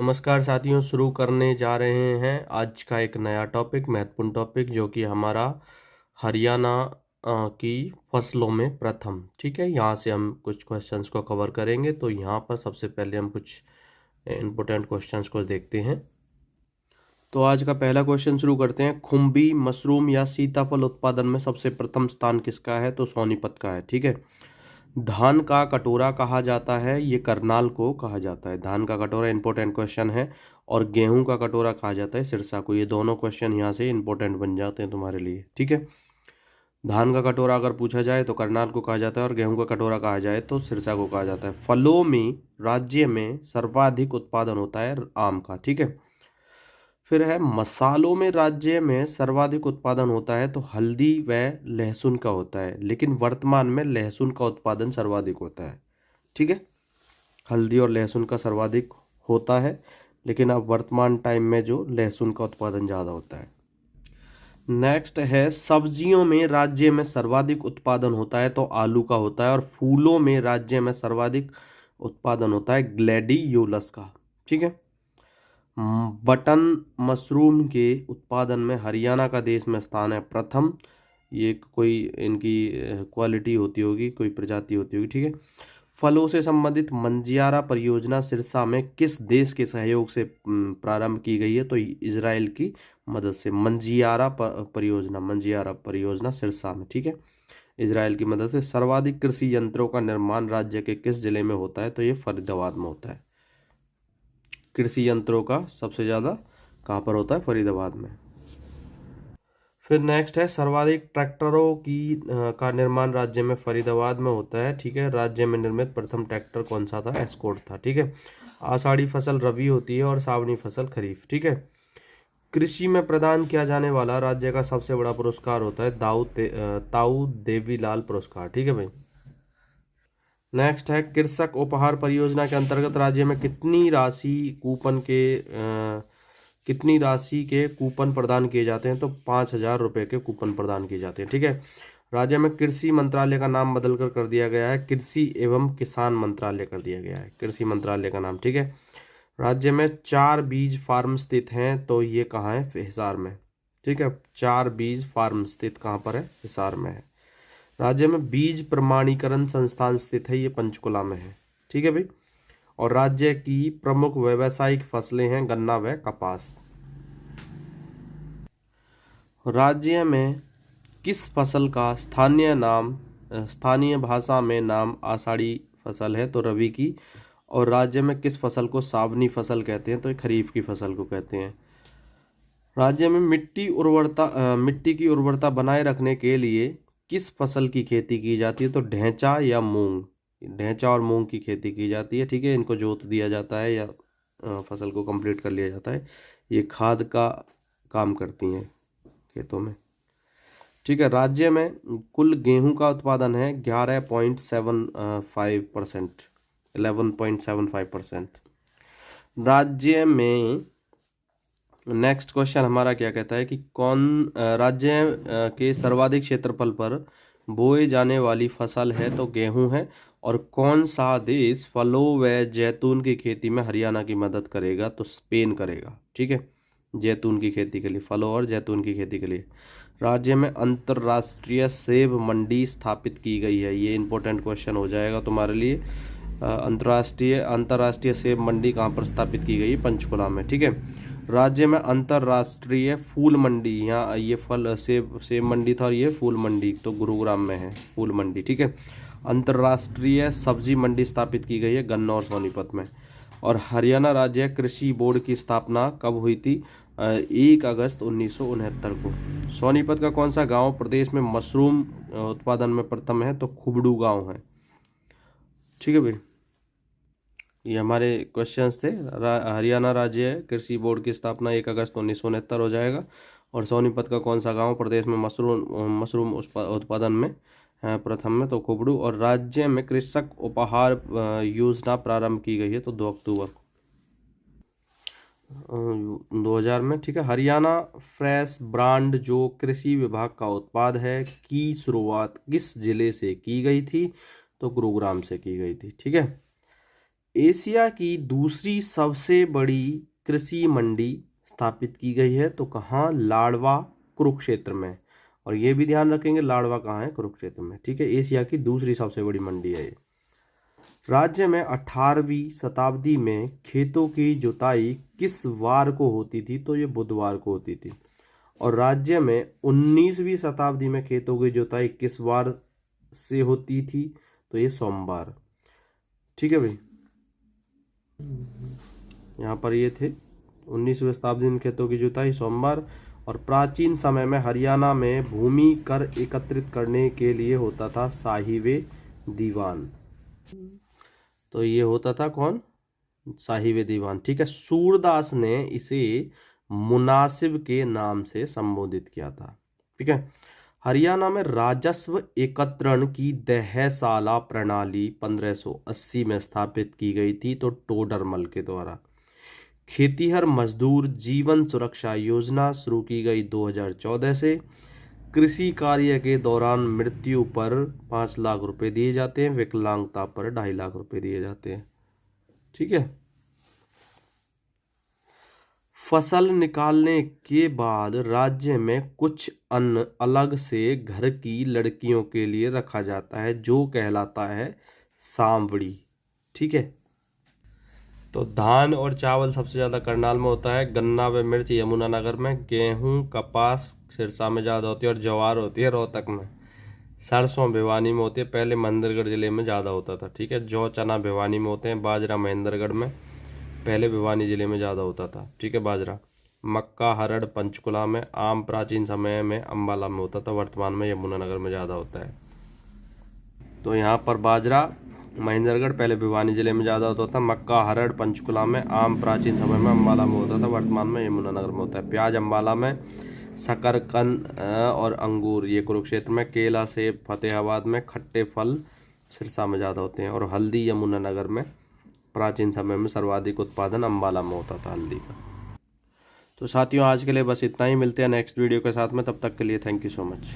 नमस्कार साथियों, शुरू करने जा रहे हैं आज का एक नया टॉपिक, महत्वपूर्ण टॉपिक जो कि हमारा हरियाणा की फसलों में प्रथम। ठीक है, यहाँ से हम कुछ क्वेश्चंस को कवर करेंगे। तो यहाँ पर सबसे पहले हम कुछ इम्पोर्टेंट क्वेश्चंस को देखते हैं। तो आज का पहला क्वेश्चन शुरू करते हैं। खुम्बी मशरूम या सीताफल उत्पादन में सबसे प्रथम स्थान किसका है? तो सोनीपत का है। ठीक है। धान का कटोरा कहा जाता है, ये करनाल को कहा जाता है। धान का कटोरा इंपॉर्टेंट क्वेश्चन है। और गेहूं का कटोरा कहा जाता है सिरसा को। ये दोनों क्वेश्चन यहाँ से इंपॉर्टेंट बन जाते हैं तुम्हारे लिए। ठीक है। धान का कटोरा अगर पूछा जाए तो करनाल को कहा जाता है, और गेहूं का कटोरा कहा जाए तो सिरसा को कहा जाता है। फलों में राज्य में सर्वाधिक उत्पादन होता है आम का। ठीक है। फिर है मसालों में राज्य में सर्वाधिक उत्पादन होता है तो हल्दी व लहसुन का होता है, लेकिन वर्तमान में लहसुन का उत्पादन सर्वाधिक होता है। ठीक है। हल्दी और लहसुन का सर्वाधिक होता है, लेकिन अब वर्तमान टाइम में जो लहसुन का उत्पादन ज़्यादा होता है। नेक्स्ट है सब्जियों में राज्य में सर्वाधिक उत्पादन होता है तो आलू का होता है, और फूलों में राज्य में सर्वाधिक उत्पादन होता है ग्लैडियोलस का। ठीक है। बटन मशरूम के उत्पादन में हरियाणा का देश में स्थान है प्रथम। ये कोई इनकी क्वालिटी होती होगी, कोई प्रजाति होती होगी। ठीक है। फलों से संबंधित मंजियारा परियोजना सिरसा में किस देश के सहयोग से प्रारंभ की गई है? तो इजराइल की मदद से। मंजियारा परियोजना सिरसा में। ठीक है। इजराइल की मदद से। सर्वाधिक कृषि यंत्रों का निर्माण राज्य के किस जिले में होता है? तो ये फरीदाबाद में होता है। कृषि यंत्रों का सबसे ज़्यादा कहाँ पर होता है? फरीदाबाद में। फिर नेक्स्ट है सर्वाधिक ट्रैक्टरों की का निर्माण राज्य में फरीदाबाद में होता है। ठीक है। राज्य में निर्मित प्रथम ट्रैक्टर कौन सा था? एस्कॉर्ट था। ठीक है। आषाढ़ी फसल रबी होती है और सावनी फसल खरीफ। ठीक है। कृषि में प्रदान किया जाने वाला राज्य का सबसे बड़ा पुरस्कार होता है ताऊ देवीलाल पुरस्कार। ठीक है भाई। नेक्स्ट है कृषक उपहार परियोजना के अंतर्गत राज्य में कितनी राशि के कूपन प्रदान किए जाते हैं? तो 5,000 रुपये के कूपन प्रदान किए जाते हैं। ठीक है। राज्य में कृषि मंत्रालय का नाम बदलकर कर दिया गया है, कृषि एवं किसान मंत्रालय कर दिया गया है, कृषि मंत्रालय का नाम। ठीक है। राज्य में 4 बीज फार्म स्थित हैं, तो ये कहाँ है? हिसार में। ठीक है। 4 बीज फार्म स्थित कहाँ पर है? हिसार में है। राज्य में बीज प्रमाणीकरण संस्थान स्थित है, ये पंचकुला में है। ठीक है भाई। और राज्य की प्रमुख व्यावसायिक फसलें हैं गन्ना व कपास। राज्य में किस फसल का स्थानीय भाषा में नाम आषाढ़ी फसल है? तो रबी की। और राज्य में किस फसल को सावनी फसल कहते हैं? तो ये खरीफ की फसल को कहते हैं। राज्य में मिट्टी की उर्वरता बनाए रखने के लिए किस फसल की खेती की जाती है? तो ढैंचा या मूंग। ढैंचा और मूंग की खेती की जाती है। ठीक है। इनको जोत दिया जाता है या फसल को कंप्लीट कर लिया जाता है। ये खाद का काम करती हैं खेतों में। ठीक है। राज्य में कुल गेहूं का उत्पादन है 11.75%। 11.75%। राज्य में नेक्स्ट क्वेश्चन हमारा क्या कहता है कि राज्य के सर्वाधिक क्षेत्रफल पर बोए जाने वाली फसल है? तो गेहूं है। और कौन सा देश फलों व जैतून की खेती में हरियाणा की मदद करेगा? तो स्पेन करेगा। ठीक है। जैतून की खेती के लिए, फलों और जैतून की खेती के लिए। राज्य में अंतर्राष्ट्रीय सेब मंडी स्थापित की गई है, ये इंपॉर्टेंट क्वेश्चन हो जाएगा तुम्हारे लिए। अंतर्राष्ट्रीय सेब मंडी कहाँ पर स्थापित की गई है? पंचकुला में। ठीक है। राज्य में अंतर्राष्ट्रीय फूल मंडी, यहाँ ये सेब मंडी था और ये फूल मंडी तो गुरुग्राम में है फूल मंडी। ठीक है। अंतर्राष्ट्रीय सब्जी मंडी स्थापित की गई है गन्ना और सोनीपत में। और हरियाणा राज्य कृषि बोर्ड की स्थापना कब हुई थी? 1 अगस्त 1969 को। सोनीपत का कौन सा गांव प्रदेश में मशरूम उत्पादन में प्रथम है? तो खुबड़ू गांव है। ठीक है भाई। ये हमारे क्वेश्चंस थे। हरियाणा राज्य कृषि बोर्ड की स्थापना 1 अगस्त 1969 हो जाएगा। और सोनीपत का कौन सा गांव प्रदेश में मशरूम उत्पादन में प्रथम में? तो खुबड़ू। और राज्य में कृषक उपहार योजना प्रारंभ की गई है तो 2 अक्टूबर 2000 में। ठीक है। हरियाणा फ्रेश ब्रांड जो कृषि विभाग का उत्पाद है की शुरुआत किस जिले से की गई थी? तो गुरुग्राम से की गई थी। ठीक है। एशिया की दूसरी सबसे बड़ी कृषि मंडी स्थापित की गई है, तो कहाँ? लाडवा, कुरुक्षेत्र में। और ये भी ध्यान रखेंगे, लाडवा कहाँ है? कुरुक्षेत्र में। ठीक है, एशिया की दूसरी सबसे बड़ी मंडी है ये। राज्य में 18वीं शताब्दी में खेतों की जुताई किस वार को होती थी? तो ये बुधवार को होती थी। और राज्य में 19वीं शताब्दी में खेतों की जुताई किस वार से होती थी? तो ये सोमवार। ठीक है भाई, यहाँ पर ये थे 19वीं शताब्दी में खेतों की जुताई सोमवार। और प्राचीन समय में हरियाणा में भूमि कर एकत्रित करने के लिए होता था साहिबे दीवान। तो ये होता था कौन? साहिबे दीवान। ठीक है, सूरदास ने इसे मुनासिब के नाम से संबोधित किया था। ठीक है, हरियाणा में राजस्व एकत्रण की दहशाला प्रणाली 1580 में स्थापित की गई थी, तो टोडरमल के द्वारा। खेतीहर मजदूर जीवन सुरक्षा योजना शुरू की गई 2014 से। कृषि कार्य के दौरान मृत्यु पर 5 लाख रुपए दिए जाते हैं, विकलांगता पर 2.5 लाख रुपए दिए जाते हैं। ठीक है, फसल निकालने के बाद राज्य में कुछ अन्न अलग से घर की लड़कियों के लिए रखा जाता है, जो कहलाता है सांवड़ी। ठीक है, तो धान और चावल सबसे ज़्यादा करनाल में होता है, गन्ना व मिर्च यमुनानगर में, गेहूं कपास सिरसा में ज़्यादा होती है, और ज्वार होती है रोहतक में। सरसों भिवानी में होती है, पहले महेंद्रगढ़ जिले में ज़्यादा होता था। ठीक है, जौ चना भिवानी में होते हैं, बाजरा महेंद्रगढ़ में, पहले भिवानी जिले में ज़्यादा होता था। ठीक है, बाजरा। मक्का हरड़ पंचकुला में, आम प्राचीन समय में अम्बाला में होता था, वर्तमान में यमुनानगर में ज़्यादा होता है। तो यहाँ पर बाजरा महेंद्रगढ़, पहले भिवानी जिले में ज़्यादा होता था। मक्का हरड़ पंचकुला में, आम प्राचीन समय में अम्बाला में होता था, वर्तमान में यमुनानगर में होता है। प्याज अम्बाला में, शकरकंद और अंगूर ये कुरुक्षेत्र में, केला सेब फतेहाबाद में, खट्टे फल सिरसा में ज़्यादा होते हैं। और हल्दी यमुनानगर में, प्राचीन समय में सर्वाधिक उत्पादन अम्बाला में होता था हल्दी का। तो साथियों, आज के लिए बस इतना ही। मिलते हैं नेक्स्ट वीडियो के साथ में, तब तक के लिए थैंक यू सो मच।